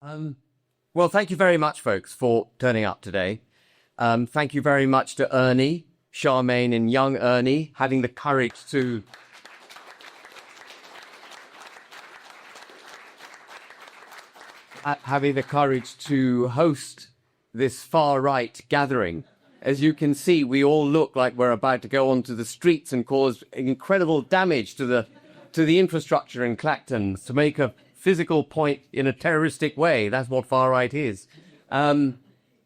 Well, thank you very much, folks, for turning up today. Thank you very much to Ernie, Charmaine, and young Ernie having the courage to host this far-right gathering. As you can see, we all look like we're about to go onto the streets and cause incredible damage to the infrastructure in Clacton to make a physical point in a terroristic way. That's what far-right is. But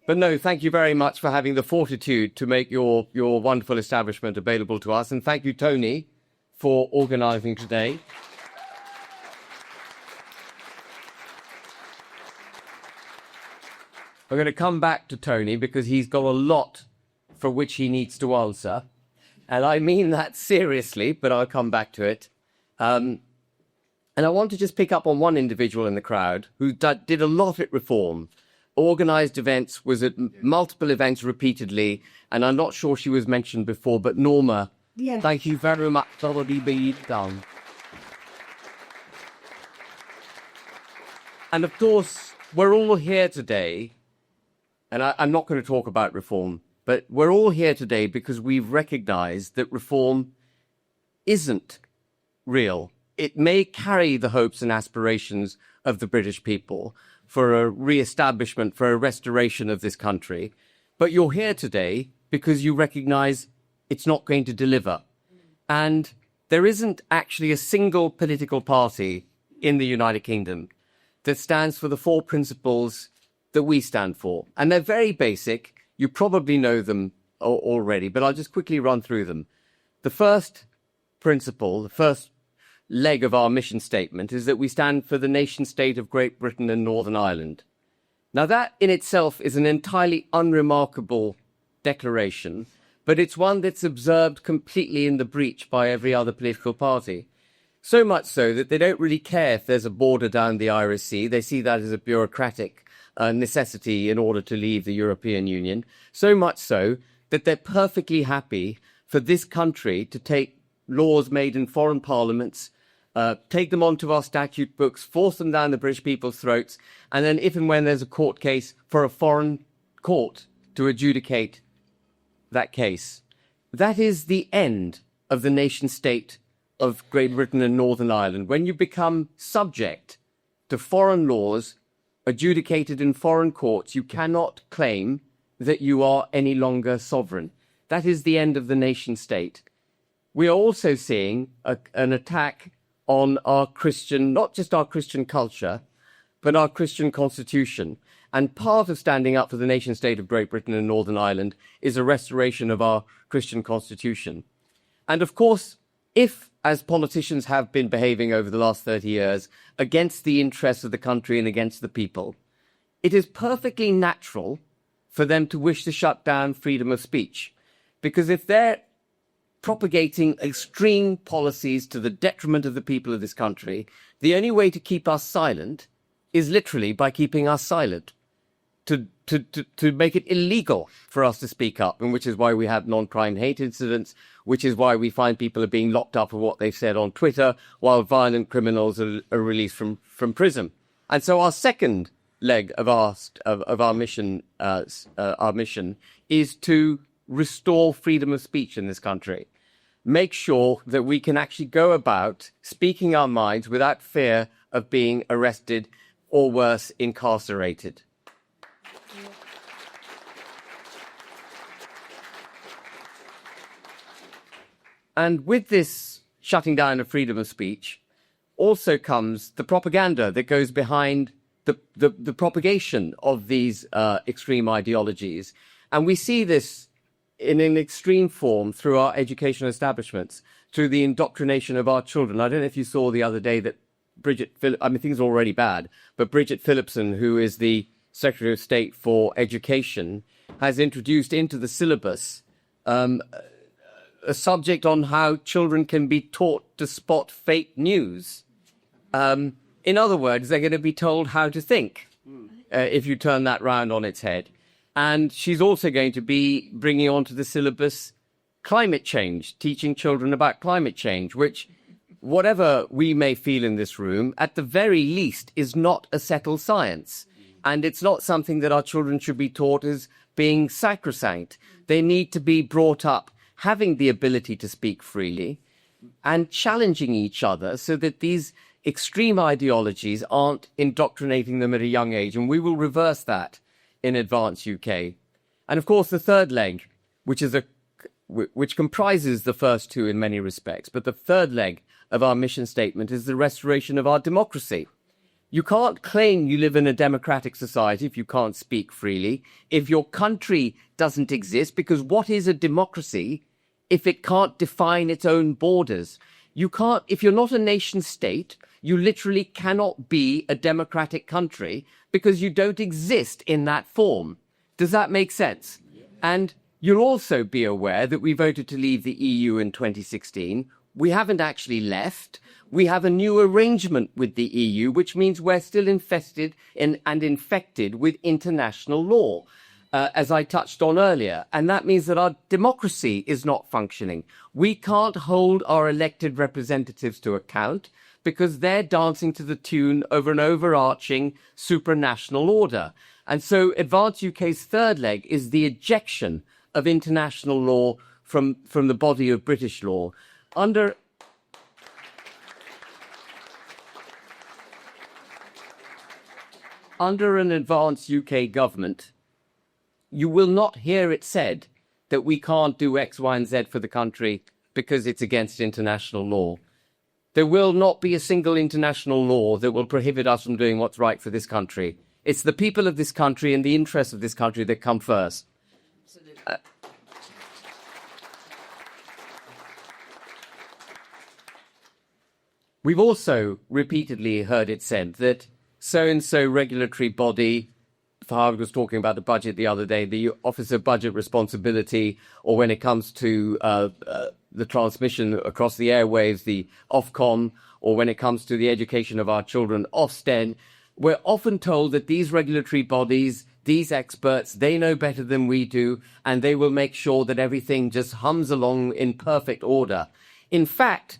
no, thank you very much for having the fortitude to make your wonderful establishment available to us. And thank you, Tony, for organising today. We're going to come back to Tony because he's got a lot for which he needs to answer. And I mean that seriously, but I'll come back to it. And I want to just pick up on one individual in the crowd who did a lot at Reform, organised events, was at multiple events repeatedly, and I'm not sure she was mentioned before, but Norma, yes. Thank you very much for what you've done. And of course, we're all here today, and I'm not going to talk about Reform, but we're all here today because we've recognised that Reform isn't real. It may carry the hopes and aspirations of the British people for a re-establishment, for a restoration of this country. But you're here today because you recognise it's not going to deliver. And there isn't actually a single political party in the United Kingdom that stands for the four principles that we stand for. And they're very basic. You probably know them already, but I'll just quickly run through them. The first principle, the first leg of our mission statement is that we stand for the nation state of Great Britain and Northern Ireland. Now that in itself is an entirely unremarkable declaration, but it's one that's observed completely in the breach by every other political party. So much so that they don't really care if there's a border down the Irish Sea. They see that as a bureaucratic necessity in order to leave the European Union. So much so that they're perfectly happy for this country to take laws made in foreign parliaments, take them onto our statute books, force them down the British people's throats, and then if and when there's a court case, for a foreign court to adjudicate that case. That is the end of the nation state of Great Britain and Northern Ireland. When you become subject to foreign laws adjudicated in foreign courts, you cannot claim that you are any longer sovereign. That is the end of the nation state. We are also seeing an attack on our Christian, not just our Christian culture, but our Christian constitution. And part of standing up for the nation state of Great Britain and Northern Ireland is a restoration of our Christian constitution. And of course, if, as politicians have been behaving over the last 30 years, against the interests of the country and against the people, it is perfectly natural for them to wish to shut down freedom of speech. Because if they're propagating extreme policies to the detriment of the people of this country, the only way to keep us silent is literally by keeping us silent, to make it illegal for us to speak up, and which is why we have non-crime hate incidents, which is why we find people are being locked up for what they've said on Twitter, while violent criminals are released from prison. And so our second leg of our mission is to restore freedom of speech in this country. Make sure that we can actually go about speaking our minds without fear of being arrested or worse, incarcerated. And with this shutting down of freedom of speech also comes the propaganda that goes behind the propagation of these extreme ideologies. And we see this in an extreme form through our educational establishments, through the indoctrination of our children. I don't know if you saw the other day that things are already bad, but Bridget Phillipson, who is the Secretary of State for Education, has introduced into the syllabus a subject on how children can be taught to spot fake news. In other words, they're going to be told how to think if you turn that round on its head. And she's also going to be bringing onto the syllabus climate change, teaching children about climate change, which whatever we may feel in this room, at the very least, is not a settled science. And it's not something that our children should be taught as being sacrosanct. They need to be brought up having the ability to speak freely and challenging each other so that these extreme ideologies aren't indoctrinating them at a young age. And we will reverse that in Advance UK. And of course, the third leg, which comprises the first two in many respects, but the third leg of our mission statement is the restoration of our democracy. You can't claim you live in a democratic society if you can't speak freely, if your country doesn't exist, because what is a democracy if it can't define its own borders? You can't, if you're not a nation state, you literally cannot be a democratic country because you don't exist in that form. Does that make sense? And you'll also be aware that we voted to leave the EU in 2016. We haven't actually left. We have a new arrangement with the EU, which means we're still infested and infected with international law, as I touched on earlier. And that means that our democracy is not functioning. We can't hold our elected representatives to account because they're dancing to the tune of an overarching supranational order. And so Advance UK's third leg is the ejection of international law from the body of British law. Under an Advance UK government, you will not hear it said that we can't do X, Y, and Z for the country because it's against international law. There will not be a single international law that will prohibit us from doing what's right for this country. It's the people of this country and the interests of this country that come first. We've also repeatedly heard it said that so-and-so regulatory body, Habib was talking about the budget the other day, the Office of Budget Responsibility, or when it comes to the transmission across the airwaves, the Ofcom, or when it comes to the education of our children, Ofsted, we're often told that these regulatory bodies, these experts, they know better than we do, and they will make sure that everything just hums along in perfect order. In fact,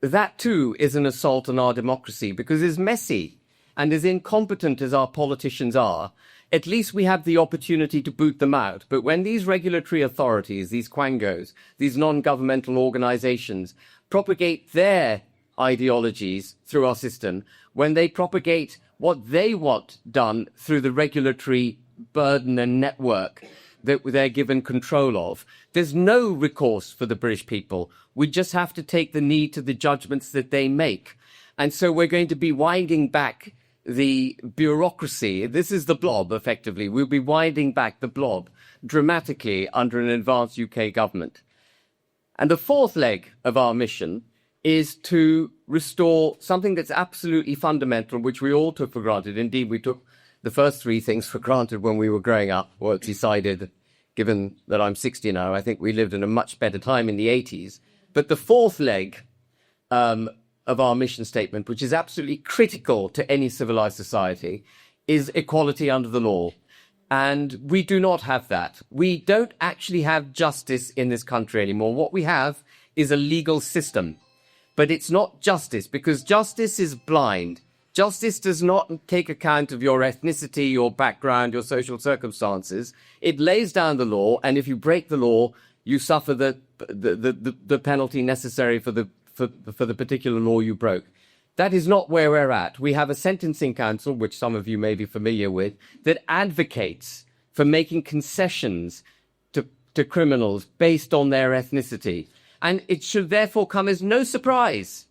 that too is an assault on our democracy, because as messy and as incompetent as our politicians are, at least we have the opportunity to boot them out. But when these regulatory authorities, these quangos, these non-governmental organizations propagate their ideologies through our system, when they propagate what they want done through the regulatory burden and network that they're given control of, there's no recourse for the British people. We just have to take the knee to the judgments that they make. And so we're going to be winding back the bureaucracy. This is the blob, effectively. We'll be winding back the blob dramatically under an Advance UK government. And the fourth leg of our mission is to restore something that's absolutely fundamental, which we all took for granted. Indeed, we took the first three things for granted when we were growing up, or decided, given that I'm 60 now, I think we lived in a much better time in the 80s. But the fourth leg of our mission statement, which is absolutely critical to any civilized society, is equality under the law. And we do not have that. We don't actually have justice in this country anymore. What we have is a legal system. But it's not justice, because justice is blind. Justice does not take account of your ethnicity, your background, your social circumstances. It lays down the law, and if you break the law, you suffer the penalty necessary for the particular law you broke. That is not where we're at. We have a sentencing council, which some of you may be familiar with, that advocates for making concessions to criminals based on their ethnicity. And it should therefore come as no surprise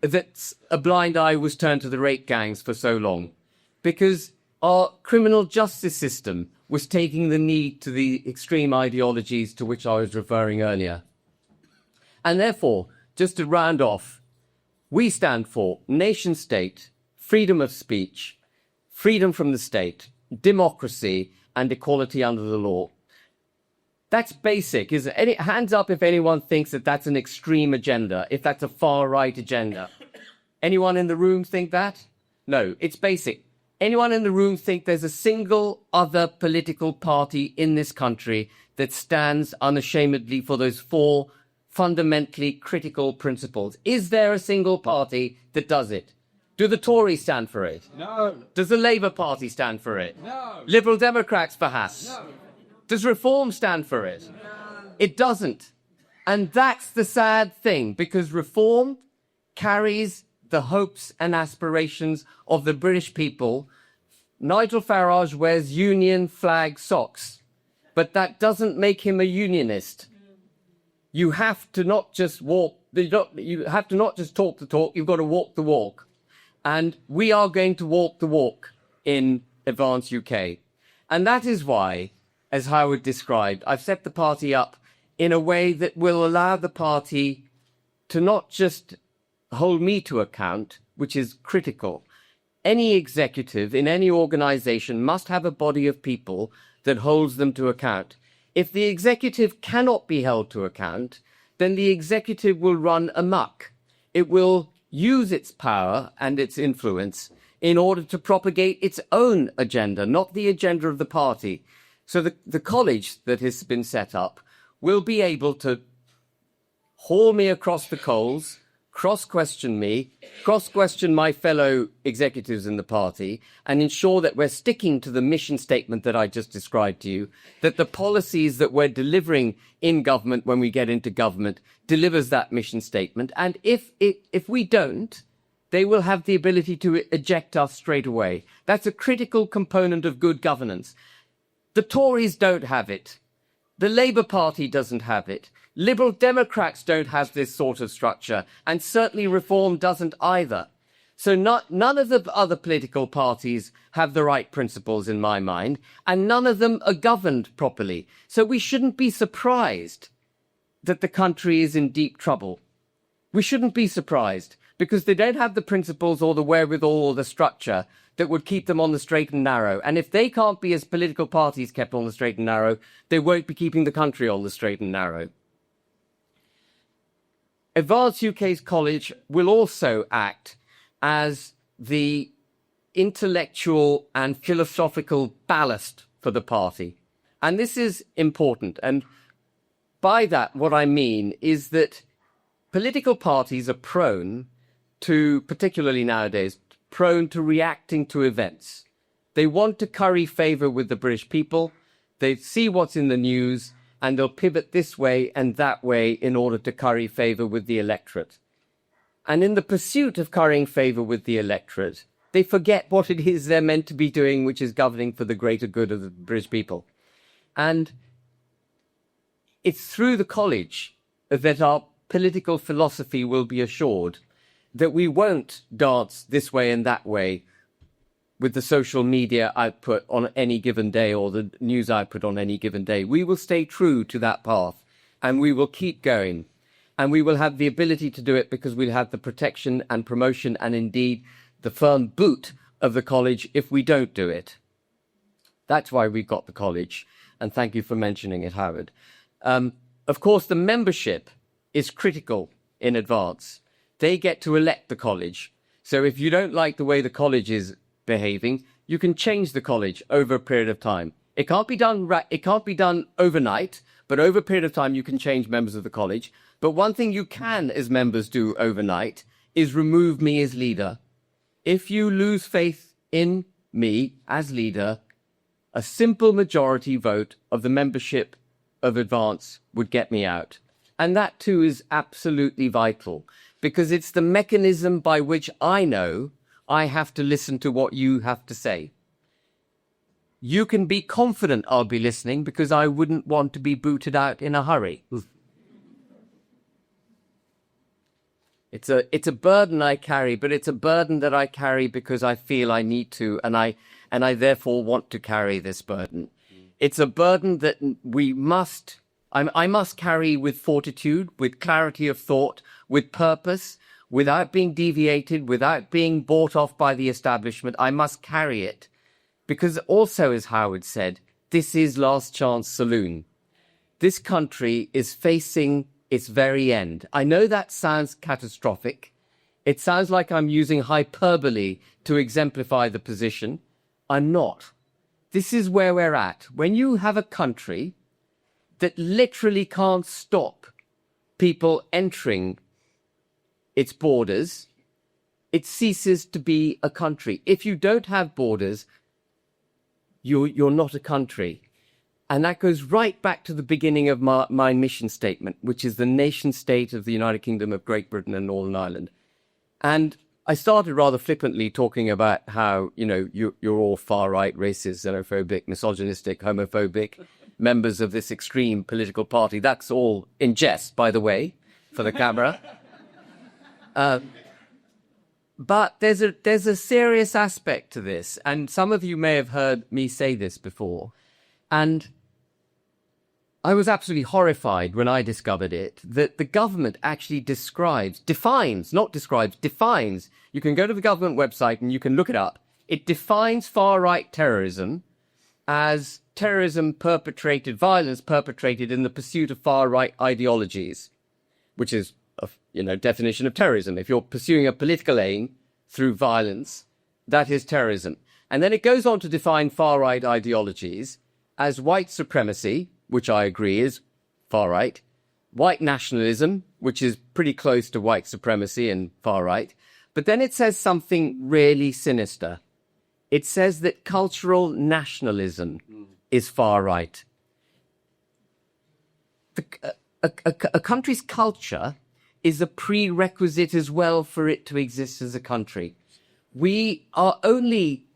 that a blind eye was turned to the rape gangs for so long, because our criminal justice system was taking the knee to the extreme ideologies to which I was referring earlier. And therefore, just to round off, we stand for nation state, freedom of speech, freedom from the state, democracy, and equality under the law. That's basic. Hands up if anyone thinks that that's an extreme agenda, if that's a far-right agenda. Anyone in the room think that? No, it's basic. Anyone in the room think there's a single other political party in this country that stands unashamedly for those four fundamentally critical principles. Is there a single party that does it? Do the Tories stand for it? No. Does the Labour Party stand for it? No. Liberal Democrats, perhaps? No. Does Reform stand for it? No. It doesn't. And that's the sad thing, because Reform carries the hopes and aspirations of the British people. Nigel Farage wears union flag socks, but that doesn't make him a unionist. You have to not just you have to not just talk the talk, you've got to walk the walk. And we are going to walk the walk in Advance UK. And that is why, as Howard described, I've set the party up in a way that will allow the party to not just hold me to account, which is critical. Any executive in any organization must have a body of people that holds them to account. If the executive cannot be held to account, then the executive will run amok. It will use its power and its influence in order to propagate its own agenda, not the agenda of the party. So the college that has been set up will be able to haul me across the coals, cross-question me, cross-question my fellow executives in the party, and ensure that we're sticking to the mission statement that I just described to you, that the policies that we're delivering in government when we get into government delivers that mission statement. And if we don't, they will have the ability to eject us straight away. That's a critical component of good governance. The Tories don't have it. The Labour Party doesn't have it. Liberal Democrats don't have this sort of structure, and certainly Reform doesn't either. So none of the other political parties have the right principles in my mind, and none of them are governed properly. So we shouldn't be surprised that the country is in deep trouble. We shouldn't be surprised, because they don't have the principles or the wherewithal or the structure that would keep them on the straight and narrow. And if they can't be, as political parties, kept on the straight and narrow, they won't be keeping the country on the straight and narrow. Advance UK's college will also act as the intellectual and philosophical ballast for the party. And this is important. And by that, what I mean is that political parties are prone to, particularly nowadays, prone to reacting to events. They want to curry favour with the British people. They see what's in the news, and they'll pivot this way and that way in order to curry favour with the electorate. And in the pursuit of currying favour with the electorate, they forget what it is they're meant to be doing, which is governing for the greater good of the British people. And it's through the college that our political philosophy will be assured, that we won't dance this way and that way with the social media output on any given day or the news output on any given day. We will stay true to that path, and we will keep going. And we will have the ability to do it because we'll have the protection and promotion and indeed the firm boot of the college if we don't do it. That's why we've got the college. And thank you for mentioning it, Howard. Of course, the membership is critical in Advance. They get to elect the college. So if you don't like the way the college is behaving, you can change the college over a period of time. It can't be done overnight, but over a period of time you can change members of the college. But one thing you can, as members, do overnight is remove me as leader. If you lose faith in me as leader, a simple majority vote of the membership of Advance would get me out. And that too is absolutely vital, because it's the mechanism by which I know I have to listen to what you have to say. You can be confident I'll be listening, because I wouldn't want to be booted out in a hurry. It's a burden I carry, but it's a burden that I carry because I feel I need to, and I therefore want to carry this burden. It's a burden that I must carry with fortitude, with clarity of thought, with purpose, without being deviated, without being bought off by the establishment. I must carry it. Because also, as Howard said, this is last chance saloon. This country is facing its very end. I know that sounds catastrophic. It sounds like I'm using hyperbole to exemplify the position. I'm not. This is where we're at. When you have a country that literally can't stop people entering its borders, it ceases to be a country. If you don't have borders, you're not a country. And that goes right back to the beginning of my mission statement, which is the nation state of the United Kingdom of Great Britain and Northern Ireland. And I started rather flippantly talking about how, you're all far-right, racist, xenophobic, misogynistic, homophobic members of this extreme political party. That's all in jest, by the way, for the camera. But there's a serious aspect to this, and some of you may have heard me say this before. And I was absolutely horrified when I discovered it, that the government actually defines. You can go to the government website and you can look it up. It defines far-right terrorism as violence perpetrated in the pursuit of far-right ideologies, which is a definition of terrorism. If you're pursuing a political aim through violence, that is terrorism. And then it goes on to define far-right ideologies as white supremacy, which I agree is far-right, white nationalism, which is pretty close to white supremacy and far-right. But then it says something really sinister. It says that cultural nationalism is far-right. A country's culture is a prerequisite as well for it to exist as a country. We only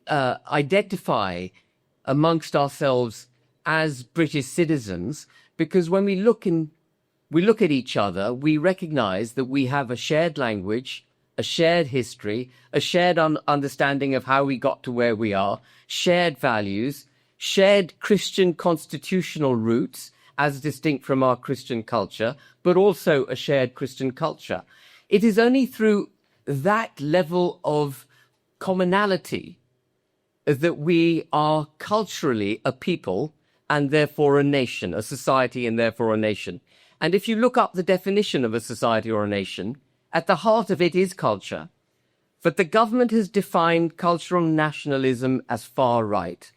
identify amongst ourselves as British citizens because when we look at each other, we recognize that we have a shared language, a shared history, a shared understanding of how we got to where we are, shared values, shared Christian constitutional roots as distinct from our Christian culture, but also a shared Christian culture. It is only through that level of commonality that we are culturally a people and therefore a nation, a society and therefore a nation. And if you look up the definition of a society or a nation, at the heart of it is culture. But the government has defined cultural nationalism as far right.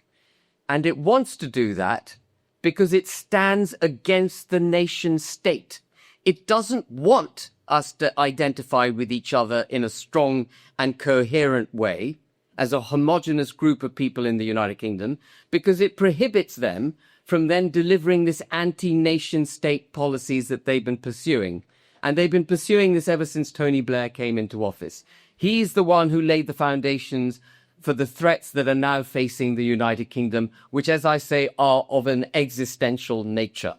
And it wants to do that because it stands against the nation state. It doesn't want us to identify with each other in a strong and coherent way as a homogenous group of people in the United Kingdom, because it prohibits them from then delivering this anti-nation state policies that they've been pursuing. And they've been pursuing this ever since Tony Blair came into office. He's the one who laid the foundations for the threats that are now facing the United Kingdom, which, as I say, are of an existential nature.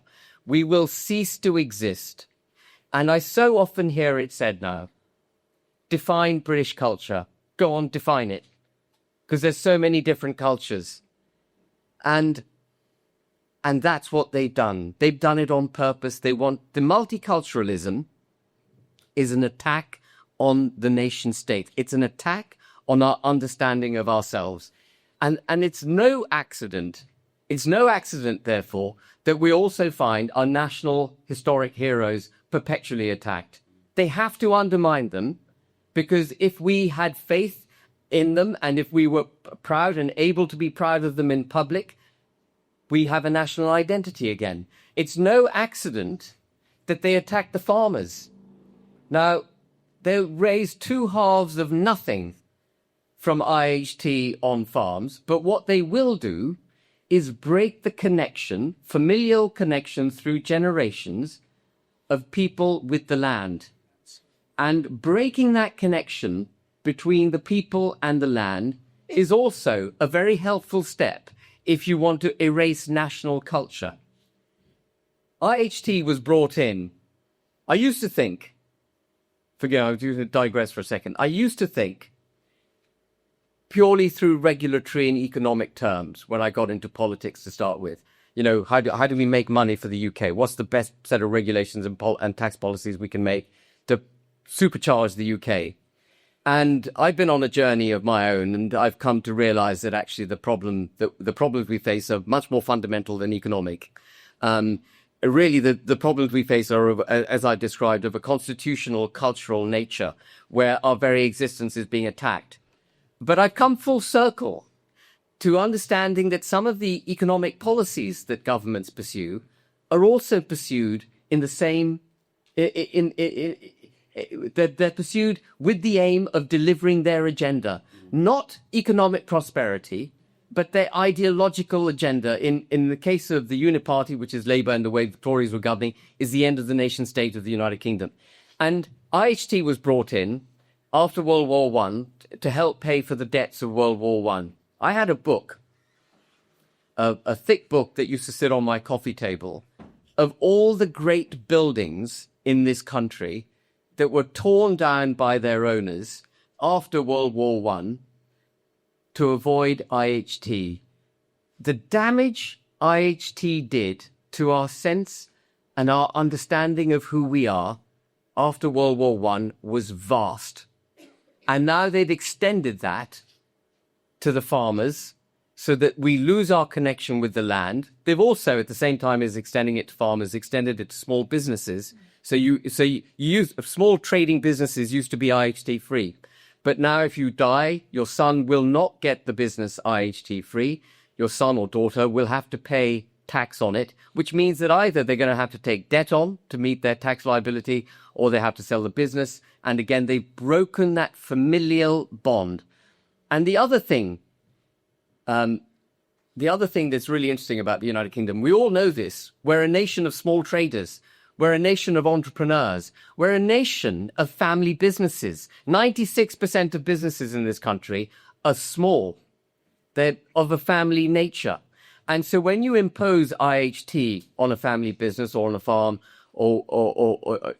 We will cease to exist. And I so often hear it said now, define British culture. Go on, define it. Because there's so many different cultures. And that's what they've done. They've done it on purpose. The multiculturalism is an attack on the nation state. It's an attack on our understanding of ourselves. And it's no accident, therefore, that we also find our national historic heroes perpetually attacked. They have to undermine them, because if we had faith in them and if we were proud and able to be proud of them in public, we have a national identity again. It's no accident that they attacked the farmers. Now, they raised two halves of nothing from IHT on farms, but what they will do is break the connection, familial connection through generations of people with the land. And breaking that connection between the people and the land is also a very helpful step if you want to erase national culture. IHT was brought in. I used to think, I'm going to digress for a second. I used to think purely through regulatory and economic terms when I got into politics to start with. How do we make money for the UK? What's the best set of regulations and tax policies we can make to supercharge the UK? And I've been on a journey of my own, and I've come to realize that actually the problems we face are much more fundamental than economic. Really, the problems we face are, as I described, of a constitutional, cultural nature, where our very existence is being attacked. But I've come full circle to understanding that some of the economic policies that governments pursue are also pursued in the same They're pursued with the aim of delivering their agenda, not economic prosperity, but their ideological agenda. In the case of the Uniparty, which is Labour and the way the Tories were governing, is the end of the nation state of the United Kingdom. And IHT was brought in after World War One to help pay for the debts of World War One. I had a book, a thick book that used to sit on my coffee table, of all the great buildings in this country that were torn down by their owners after World War One to avoid IHT. The damage IHT did to our sense and our understanding of who we are after World War One was vast. And now they've extended that to the farmers so that we lose our connection with the land. They've also, at the same time as extending it to farmers, extended it to small businesses. So you use small trading businesses used to be IHT free. But now if you die, your son will not get the business IHT free. Your son or daughter will have to pay tax on it, which means that either they're going to have to take debt on to meet their tax liability, or they have to sell the business. And again, they've broken that familial bond. And the other thing that's really interesting about the United Kingdom, we all know this, we're a nation of small traders. We're a nation of entrepreneurs. We're a nation of family businesses. 96% of businesses in this country are small. They're of a family nature. And so when you impose IHT on a family business or on a farm, or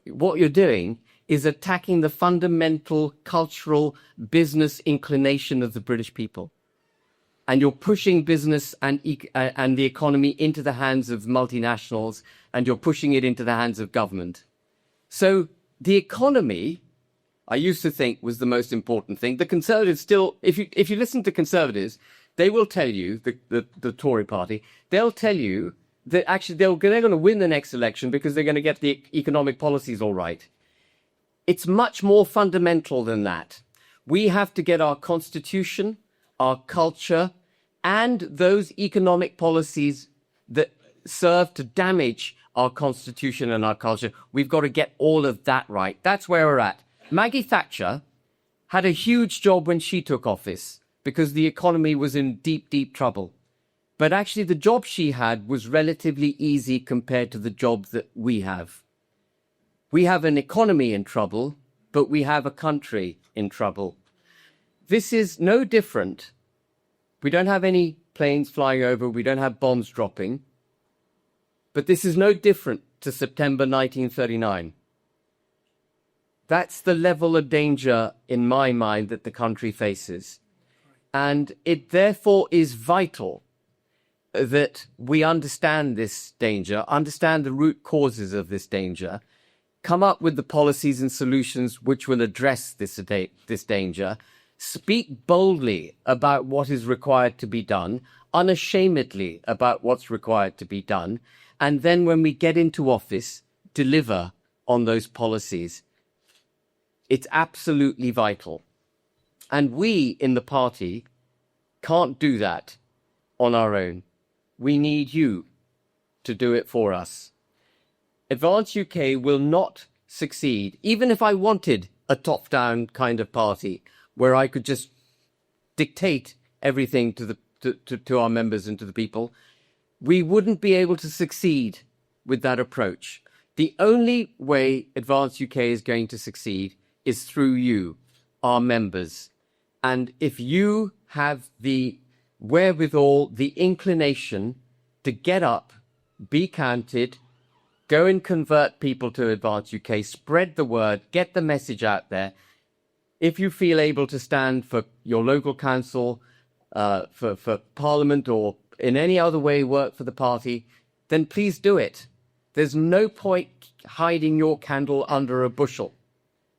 what you're doing is attacking the fundamental cultural business inclination of the British people. And you're pushing business and the economy into the hands of multinationals, and you're pushing it into the hands of government. So the economy, I used to think, was the most important thing. The Conservatives still, if you listen to Conservatives, they will tell you, the Tory party, they'll tell you that actually they're going to win the next election because they're going to get the economic policies all right. It's much more fundamental than that. We have to get our constitution, our culture, and those economic policies that serve to damage our constitution and our culture. We've got to get all of that right. That's where we're at. Maggie Thatcher had a huge job when she took office because the economy was in deep, deep trouble. But actually the job she had was relatively easy compared to the job that we have. We have an economy in trouble, but we have a country in trouble. This is no different. We don't have any planes flying over. We don't have bombs dropping. But this is no different to September 1939. That's the level of danger, in my mind, that the country faces. And it therefore is vital that we understand this danger, understand the root causes of this danger, come up with the policies and solutions which will address this danger, speak boldly about what is required to be done, unashamedly about what's required to be done, and then when we get into office, deliver on those policies. It's absolutely vital. And we in the party can't do that on our own. We need you to do it for us. Advance UK will not succeed, even if I wanted a top-down kind of party where I could just dictate everything to our members and to the people. We wouldn't be able to succeed with that approach. The only way Advance UK is going to succeed is through you, our members. And if you have the wherewithal, the inclination to get up, be counted, go and convert people to Advance UK, spread the word, get the message out there. If you feel able to stand for your local council, for Parliament, or in any other way work for the party, then please do it. There's no point hiding your candle under a bushel.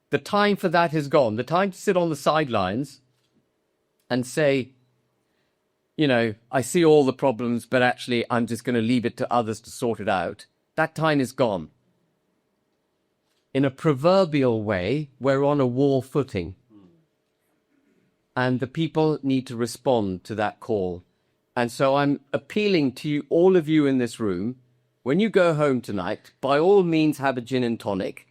The time for that is gone. The time to sit on the sidelines and say, you know, I see all the problems, but actually I'm just going to leave it to others to sort it out. That time is gone. In a proverbial way, we're on a war footing. And the people need to respond to that call. And so I'm appealing to you, all of you in this room, when you go home tonight, by all means have a gin and tonic,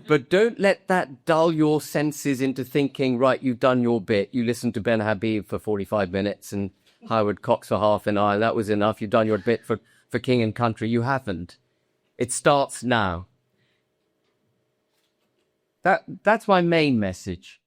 but don't let that dull your senses into thinking, right, you've done your bit. You listened to Ben Habib for 45 minutes and Howard Cox for half an hour. That was enough. You've done your bit for King and Country. You haven't. It starts now. That's my main message.